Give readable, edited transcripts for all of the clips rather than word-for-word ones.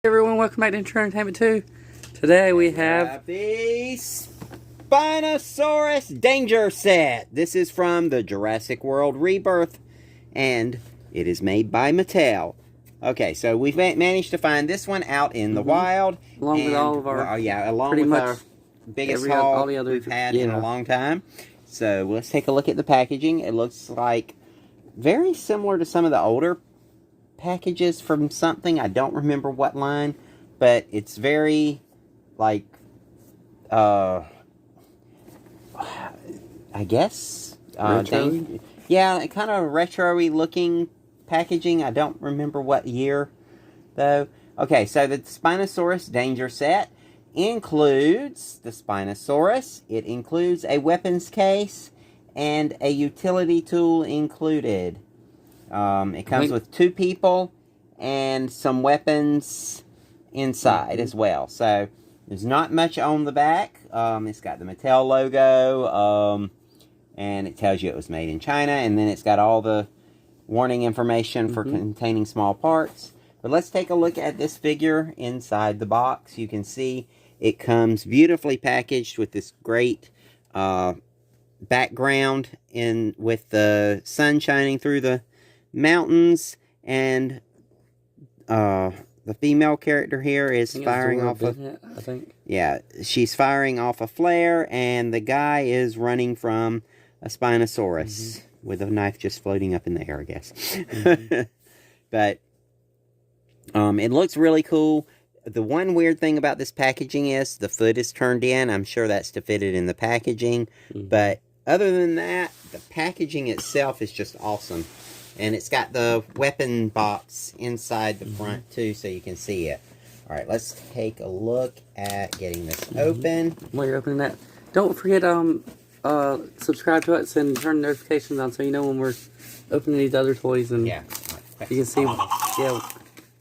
Everyone, welcome back to Entro Entertainment 2. Today we have the Spinosaurus Danger Set. This is from the Jurassic World Rebirth, and it is made by Mattel. Okay, so we've managed to find this one out in the wild. Along with all of our... along with our biggest haul we've had in a long time. So let's take a look at the packaging. It looks like very similar to some of the older packages from something. I don't remember what line, but it's very like I guess yeah, kind of retro-y looking packaging. I don't remember what year though. Okay, so the Spinosaurus Danger Set includes the Spinosaurus. It includes a weapons case and a utility tool included. It comes with 2 people and some weapons inside as well. So there's not much on the back. It's got the Mattel logo, and it tells you it was made in China. And then it's got all the warning information for containing small parts. But let's take a look at this figure inside the box. You can see it comes beautifully packaged with this great background with the sun shining through the mountains, and the female character here is firing off she's firing off a flare, and the guy is running from a Spinosaurus with a knife just floating up in the air, I guess. But it looks really cool. The one weird thing about this packaging is the foot is turned in. I'm sure that's to fit it in the packaging, but other than that, the packaging itself is just awesome. And it's got the weapon box inside the front, too, so you can see it. Alright, let's take a look at getting this open. While you're opening that, don't forget, subscribe to us and turn notifications on so you know when we're opening these other toys. And you can see,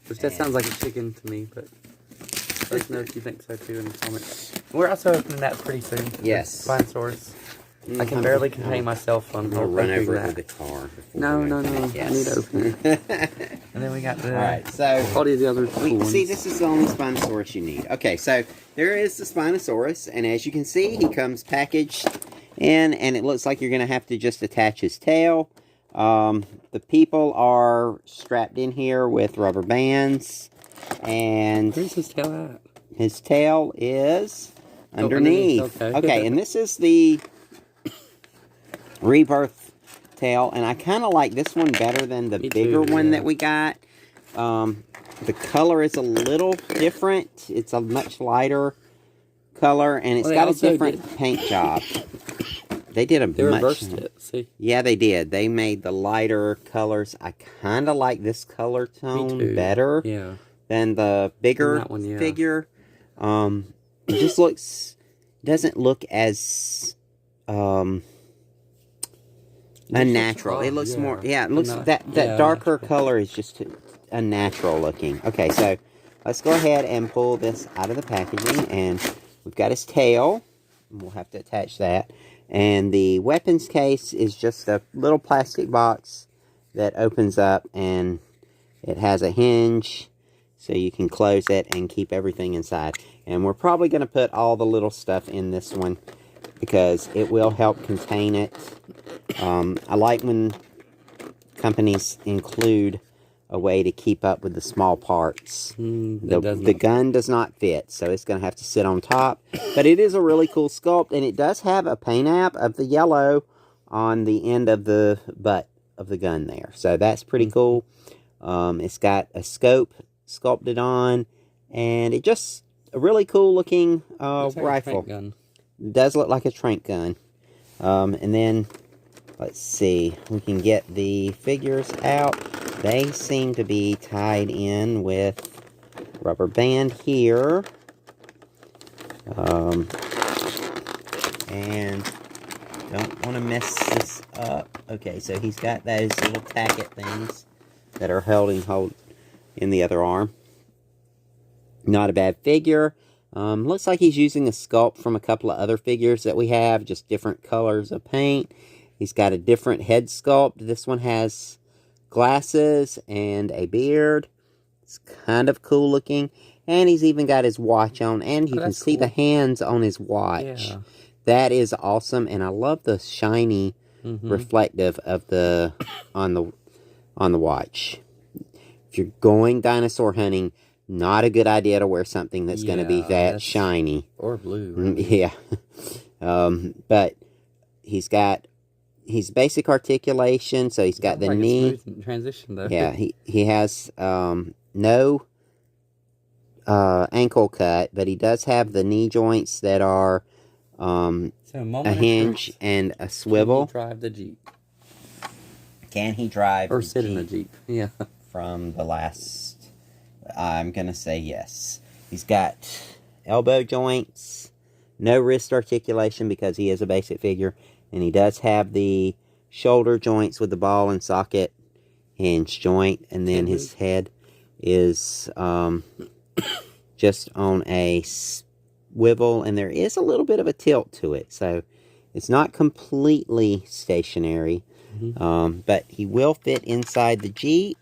which that sounds like a chicken to me, but let us know if you think so, too, in the comments. We're also opening that pretty soon. Yes. Spinosaurus. I can barely contain myself on I'll run over it with the car. No. Yes. I need to open it. And then we got the... Alright, so... all the other cool ones. See, this is the only Spinosaurus you need. Okay, so there is the Spinosaurus, and as you can see, he comes packaged in, and it looks like you're going to have to just attach his tail. The people are strapped in here with rubber bands, and... where's his tail at? His tail is underneath. Okay, and this is the Rebirth tail, and I kind of like this one better than the bigger one that we got. The color is a little different. It's a much lighter color, and it's got a different paint job. They reversed it, see? Yeah, they did. They made the lighter colors. I kind of like this color tone better than the bigger figure. It just doesn't look as unnatural. It looks more, it looks, that darker color is just unnatural looking. Okay, so let's go ahead and pull this out of the packaging, and we've got his tail. We'll have to attach that. And the weapons case is just a little plastic box that opens up, and it has a hinge so you can close it and keep everything inside. And we're probably going to put all the little stuff in this one because it will help contain it. I like when companies include a way to keep up with the small parts. The gun does not fit, so it's going to have to sit on top. But it is a really cool sculpt, and it does have a paint app of the yellow on the end of the butt of the gun there. So that's pretty cool. It's got a scope sculpted on, and it just a really cool looking rifle. It does look like a trank gun. And then let's see, we can get the figures out. They seem to be tied in with rubber band here. And don't want to mess this up. Okay, so he's got those little tacket things that are held in the other arm. Not a bad figure. Looks like he's using a sculpt from a couple of other figures that we have, just different colors of paint. He's got a different head sculpt. This one has glasses and a beard. It's kind of cool looking. And he's even got his watch on, and you can see cool. the hands on his watch. Yeah. That is awesome, and I love the shiny reflective of the on the watch. If you're going dinosaur hunting, not a good idea to wear something that's going to be that shiny. Or blue. Yeah. But he's got basic articulation, so he's got the knee. Smooth transition though. Yeah, he has no ankle cut, but he does have the knee joints that are a hinge and a swivel. Can he drive the Jeep? Can he drive or sit in a Jeep? Yeah. From the last, I'm gonna say yes. He's got elbow joints, no wrist articulation because he is a basic figure, and he does have the shoulder joints with the ball and socket hinge joint, and then his head is just on a swivel, and there is a little bit of a tilt to it, so it's not completely stationary, but he will fit inside the Jeep.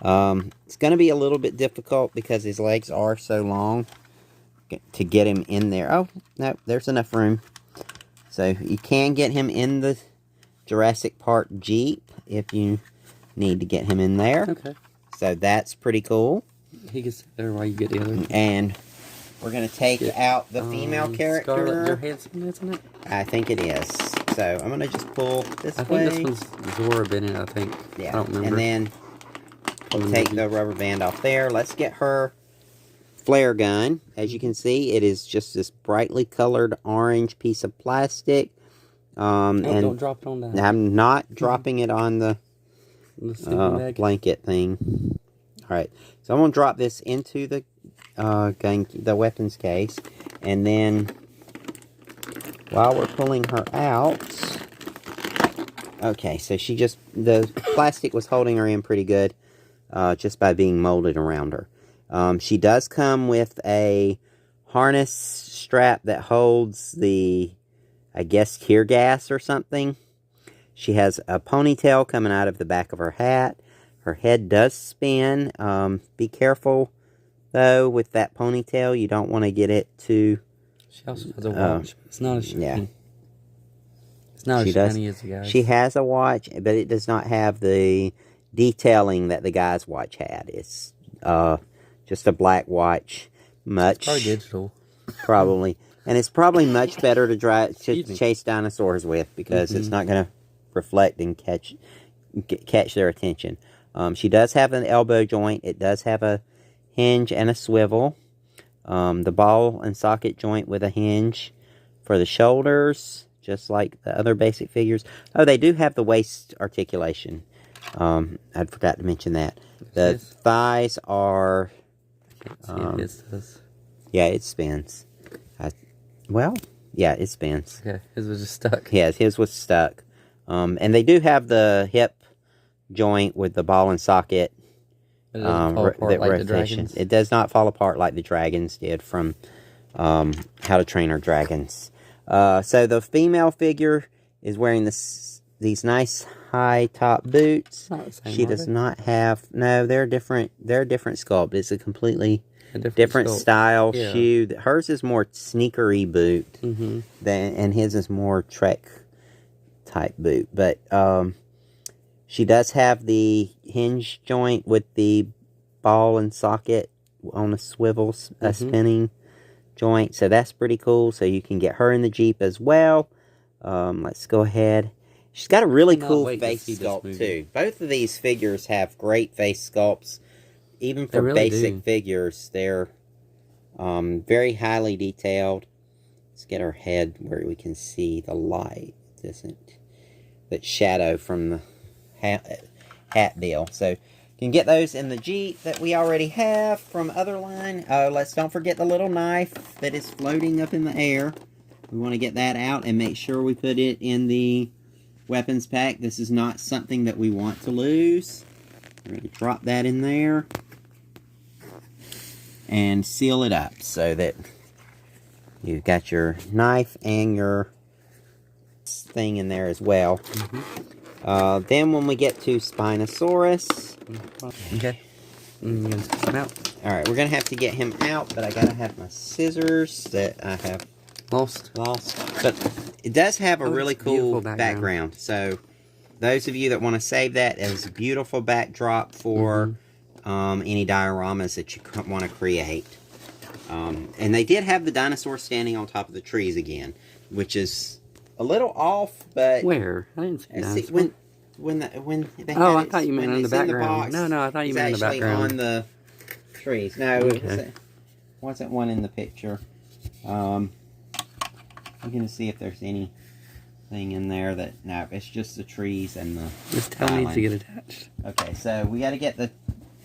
It's going to be a little bit difficult because his legs are so long to get him in there. Oh, no, there's enough room. So you can get him in the Jurassic Park Jeep if you need to get him in there. Okay. So that's pretty cool. He can sit there while you get the other one. And we're going to take out the female character. Scarlett Johansson, isn't it? I think it is. So I'm going to just pull this way. I think this one's Zora Bennett, I think. Yeah. I don't remember. And then we'll take the rubber band off there. Let's get her flare gun. As you can see, it is just this brightly colored orange piece of plastic. And don't drop it on that. I'm not dropping it on the blanket thing. Alright, so I'm going to drop this into the weapons case. And then, while we're pulling her out... Okay, so the plastic was holding her in pretty good. Just by being molded around her. She does come with a harness strap that holds the, I guess, tear gas or something. She has a ponytail coming out of the back of her hat. Her head does spin. Be careful, though, with that ponytail. You don't want to get it too... She also has a watch. It's not as shiny. Yeah. It's not as shiny as the guys. She has a watch, but it does not have the detailing that the guy's watch had. It's just a black watch. It's probably digital. Probably. And it's probably much better to chase dinosaurs with because it's not going to reflect and catch their attention. She does have an elbow joint. It does have a hinge and a swivel. The ball and socket joint with a hinge for the shoulders, just like the other basic figures. Oh, they do have the waist articulation. I forgot to mention that. The thighs are... yeah, it spins. Yeah, it spins. Okay, his was just stuck. Yeah, his was stuck. And they do have the hip joint with the ball and socket. It doesn't fall apart like the dragons. It does not fall apart like the dragons did from How to Train Our Dragons. So the female figure is wearing these nice high top boots. She does not have... No, they're different. They're a different sculpt. It's a completely different style shoe. Hers is more sneakery boot. And his is more Trek type boot. But she does have the hinge joint with the ball and socket on a swivel, spinning joint. So that's pretty cool. So you can get her in the Jeep as well. Let's go ahead. She's got a really cool face sculpt, too. Both of these figures have great face sculpts. Even for basic figures, they're very highly detailed. Let's get her head where we can see the light. That shadow from the hat deal. So, you can get those in the Jeep that we already have from other line. Let's don't forget the little knife that is floating up in the air. We want to get that out and make sure we put it in the weapons pack. This is not something that we want to lose. We're going to drop that in there and seal it up so that you've got your knife and your thing in there as well. Then when we get to Spinosaurus, okay, I'm going to take him out. Alright, we're going to have to get him out, but I got to have my scissors that I have lost. But it does have a really cool background. So, those of you that want to save that as a beautiful backdrop for any dioramas that you want to create. And they did have the dinosaur standing on top of the trees again, which is a little off, but... Where? I didn't see that. When they I thought you meant in the background. No, I thought you meant in the background. On the trees. No, it wasn't one in the picture. I'm going to see if there's anything in there that... No, it's just the trees and the... This tail needs to get attached. Okay, so we got to get the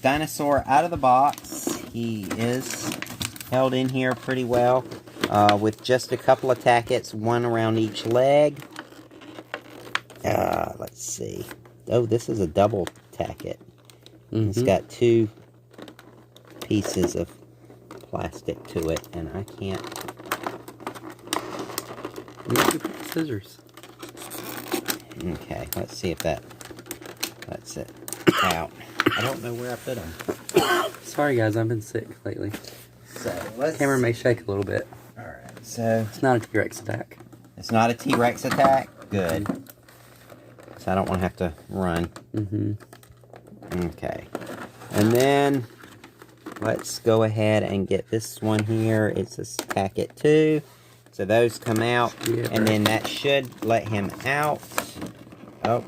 dinosaur out of the box. He is held in here pretty well with just a couple of tackets, one around each leg. Let's see. Oh, this is a double tacket. It's got 2 pieces of plastic to it, and I can't... Use the scissors. Okay, let's see if that's it. Out. I don't know where I put them. Sorry guys, I've been sick lately. So, let's... Camera may shake a little bit. Alright, so... It's not a T-Rex attack. It's not a T-Rex attack? Good. So I don't want to have to run. Okay. And then, let's go ahead and get this one here. It's a packet 2. So those come out. Yeah, and then that should let him out. Oh,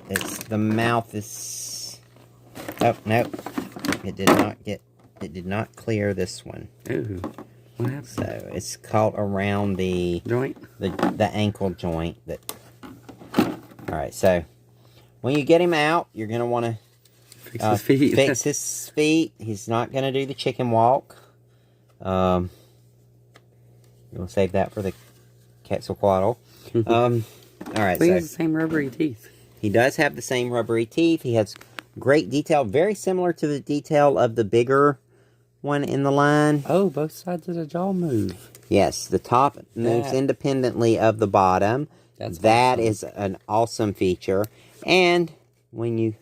the mouth is... Oh, nope. It did not clear this one. Ooh. What happened? So it's caught around the... Joint? The ankle joint. Alright, so... When you get him out, you're going to want to fix his feet. Fix his feet. He's not going to do the chicken walk. We'll save that for the Quetzalcoatl. Alright, so... He has the same rubbery teeth. He does have the same rubbery teeth. He has great detail. Very similar to the detail of the bigger one in the line. Oh, both sides of the jaw move. Yes, the top moves independently of the bottom. That is an awesome feature. And when you...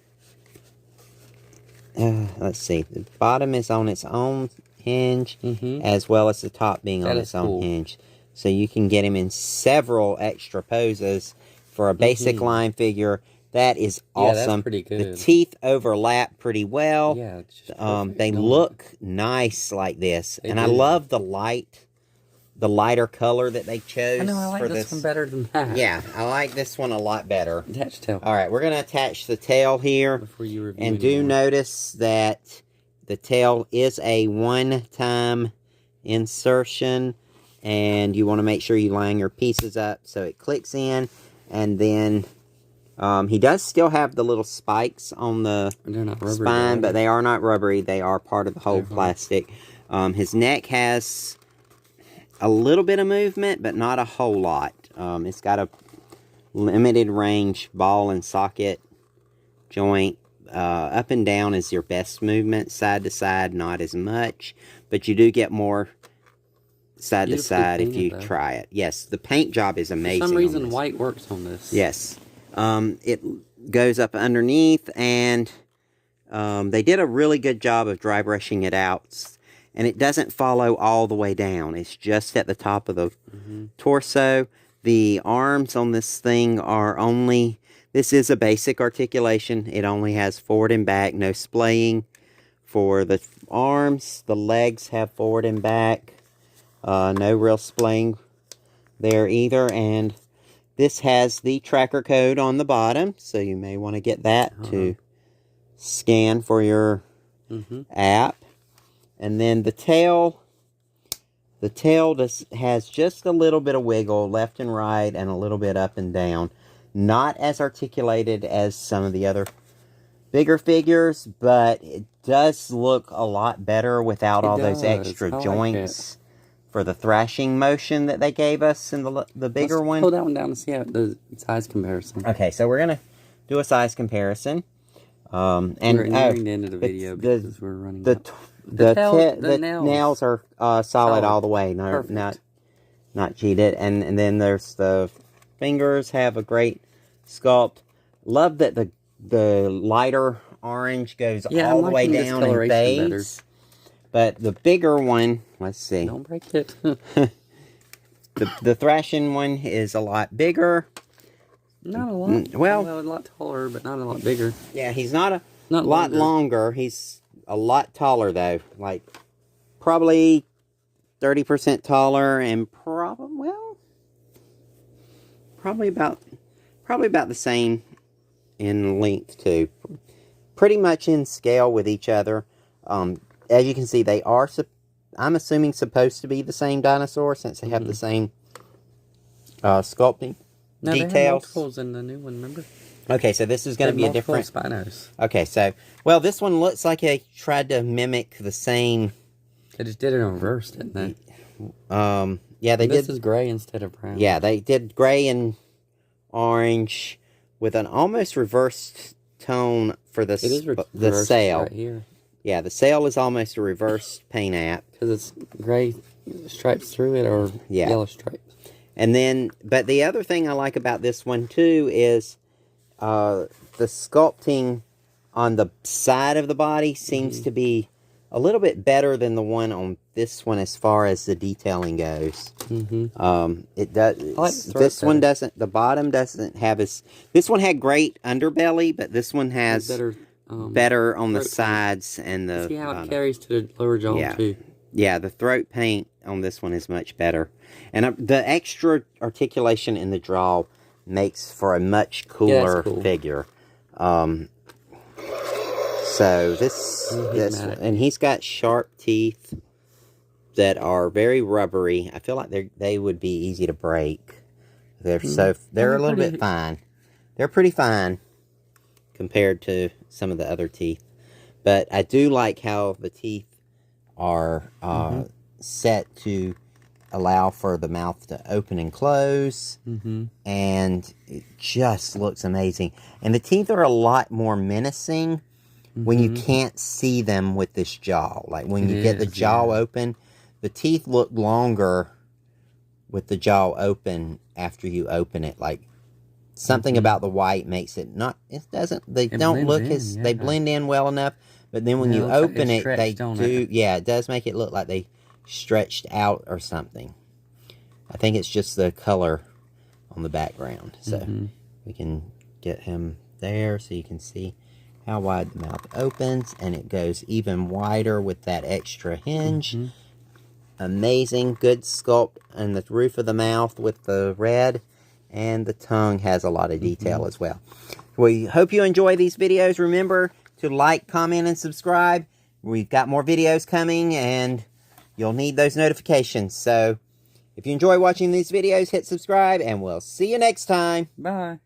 let's see. The bottom is on its own hinge, as well as the top being on its own hinge. So you can get him in several extra poses for a basic line figure. That is awesome. Yeah, that's pretty good. The teeth overlap pretty well. Yeah, it's just they look nice like this. And I love the lighter color that they chose. I know, I like this one better than that. Yeah, I like this one a lot better. Attach tail. Alright, we're going to attach the tail here. Before you review and do notice that the tail is a one-time insertion. And you want to make sure you line your pieces up so it clicks in. And then he does still have the little spikes on the spine, but they are not rubbery. They are part of the whole plastic. His neck has a little bit of movement, but not a whole lot. It's got a limited range ball and socket joint. Up and down is your best movement. Side to side, not as much. But you do get more side to side if you try it. Yes, the paint job is amazing. For some reason, white works on this. Yes. It goes up underneath, and they did a really good job of dry brushing it out. And it doesn't follow all the way down. It's just at the top of the torso. The arms on this thing are only... This is a basic articulation. It only has forward and back, no splaying. For the arms, the legs have forward and back. No real splaying there either. And this has the tracker code on the bottom. So you may want to get that to scan for your app. And then the tail has just a little bit of wiggle left and right and a little bit up and down. Not as articulated as some of the other bigger figures, but it does look a lot better without all those extra joints for the thrashing motion that they gave us in the bigger one. Pull that one down and see the size comparison. Okay, so we're going to do a size comparison. And we're nearing the end of the video because we're running the nails are solid all the way, not cheated. And then there's the fingers have a great sculpt. Love that the lighter orange goes all the way down and fades. But the bigger one, let's see. Don't break it. The thrashing one is a lot bigger. Not a lot. Well, a lot taller, but not a lot bigger. Yeah, he's not a lot longer. He's a lot taller, though. Like, probably 30% taller, and probably about the same in length, too. Pretty much in scale with each other. As you can see, they are, I'm assuming, supposed to be the same dinosaur, since they have the same sculpting details. They have multiples in the new one, remember? Okay, so this is going to be a different... Spinos. Okay, so, well, this one looks like they tried to mimic the same... They just did it in reverse, didn't they? Yeah, they did... This is gray instead of brown. Yeah, they did gray and orange with an almost reversed tone for the sail. Right here. Yeah, the sail is almost a reverse paint app. Because it's gray stripes through it, or yellow stripes. And then, but the other thing I like about this one, too, is the sculpting on the side of the body seems to be a little bit better than the one on this one as far as the detailing goes. It does. This one doesn't. The bottom doesn't have as. This one had great underbelly, but this one has better on the sides and the. See how it carries to the lower jaw too. Yeah, the throat paint on this one is much better, and the extra articulation in the jaw makes for a much cooler figure. So this and he's got sharp teeth that are very rubbery. I feel like they would be easy to break. They're a little bit fine. They're pretty fine compared to some of the other teeth. But I do like how the teeth are set to allow for the mouth to open and close. And it just looks amazing. And the teeth are a lot more menacing when you can't see them with this jaw. Like when you get the jaw open, the teeth look longer with the jaw open after you open it. Like something about the white makes it not, they blend in well enough. But then when you open it, they do, it does make it look like they stretched out or something. I think it's just the color on the background. So we can get him there so you can see how wide the mouth opens, and it goes even wider with that extra hinge. Amazing, good sculpt on the roof of the mouth with the red, and the tongue has a lot of detail as well. We hope you enjoy these videos. Remember to like, comment, and subscribe. We've got more videos coming, and you'll need those notifications. So if you enjoy watching these videos, hit subscribe, and we'll see you next time. Bye.